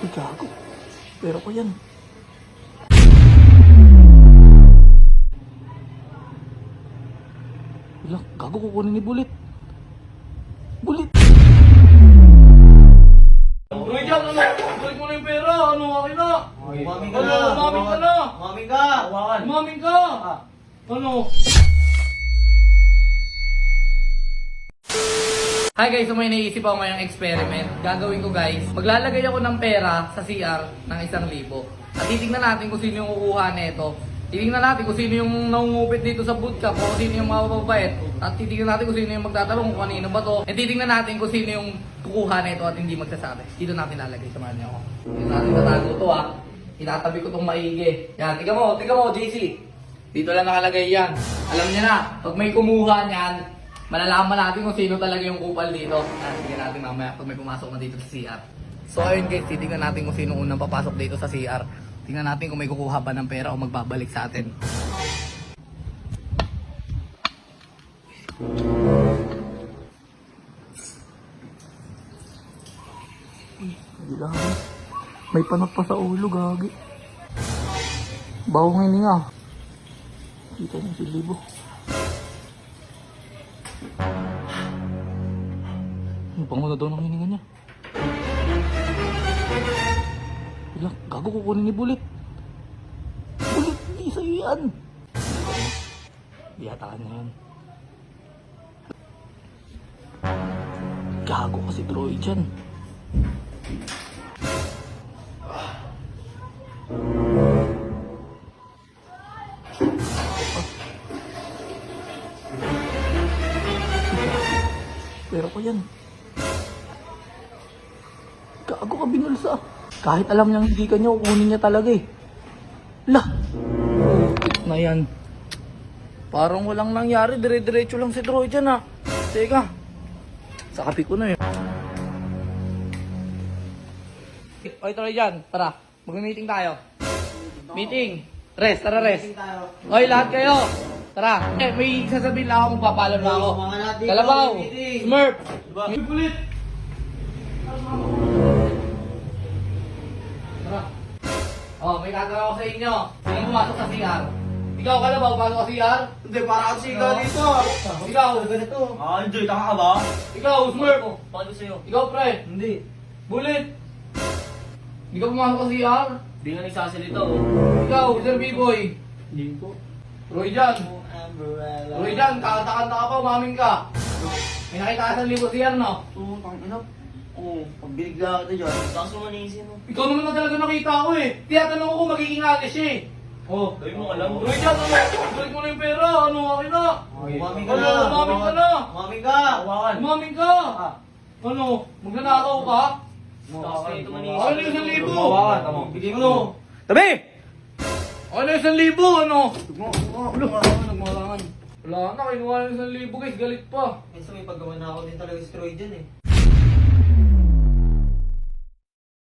Uy, gago. Pero ko yan. Wala, gago, kukunin ni Bullet. Bullet! Uy, dyan, ano? Balik mo na yung pera. Ano, akin na. Umaming ka Ano, na. umaming ka na. Umaming ka. Hawakan. Umaming ka. Ano? Hi guys, so may naisip ako ngayong experiment. Gagawin ko guys, maglalagay ako ng pera sa CR ng 1,000. At titignan natin kung sino yung kukuha nito. Titignan natin kung sino yung nangungupit dito sa bootcamp o kung sino yung mababait. At titignan natin kung sino yung magtatanong kung kanino ba to. At titignan natin kung sino yung kukuha nito at hindi magsasabi. Dito natin lalagay, samahan niyo ako. Dito natin tatago to ha. Itatabi ko itong maigi. Yan, tiga mo, JC. Dito lang nakalagay yan. Alam niya na, pag may kumuha niyan, malalaman natin kung sino talaga yung kupal dito. Tignan natin mamaya pag may pumasok na dito sa CR. So ayun guys, titignan natin kung sino unang papasok dito sa CR. Tingnan natin kung may kukuha ba ng pera o magbabalik sa atin. Hindi lang. May panot pa sa ulo, gagi. Bawang hininga. Kita niya si Libo. Ang bango na daw ng hininga niya. Wala, gago, kukunin ni Bullet. Bullet, hindi sa'yo yan. Iyataan niya yan. Gago kasi Troy dyan. Pero ko yan. Gago ka binulsa. Kahit alam niyang hindi ka niya, kukunin niya talaga eh. Lah! Na yan. Parang walang nangyari, dire-diretso lang si Troy dyan ah. Teka. Sa kape ko na eh. Oy Troy dyan, tara. Mag-meeting tayo. Meeting. Rest, tara rest. Oy lahat kayo. Tara. May sasabihin lang ako, magpapaalam na ako. Kalabaw, Smurf, Bulit. Tara. Oh, may tatanong ako sa inyo. Sino pumasok sa CR? Ikaw, Kalabaw, pasok sa CR? Hindi, para kasi ka dito. Ikaw, Ganito. Enjoy, tanga ka ba? ikaw, Smurf. Paano sa'yo? Ikaw, pre. Hindi. Bulit. Hindi ka pumasok sa CR? Hindi nga nagsasalita oh. Ikaw, Sir B-Boy. Hindi ko. Roy Jan. Roy Jan, kakanta ka pa, umaming ka. May nakita ka sa libo CR, no? Oo, tangina. Oo, pag binigla kita dyan, takas mo manisin mo. Ikaw naman na talaga nakita ko eh. Tiyatanong ko kung magiging alis siya eh. Oh. Gawin mo alam. Roy Jan, ano? Balik mo na yung pera. Ano, akin na. Umaming ka Ano, na. umaming ka na. Umaming ka. Hawakan. Umaming ka. Ano, magnanakaw ka? Takas kayo ito manisin. Ano yung 1,000? Hawakan, tama. Bigay mo. Ano? Tabi! Ano yung 1,000? Ano? Nagmalangan. Wala na, kinuha na yung 1,000 guys. Galit pa. Minsan may paggawa na ako din talaga si Troy dyan eh.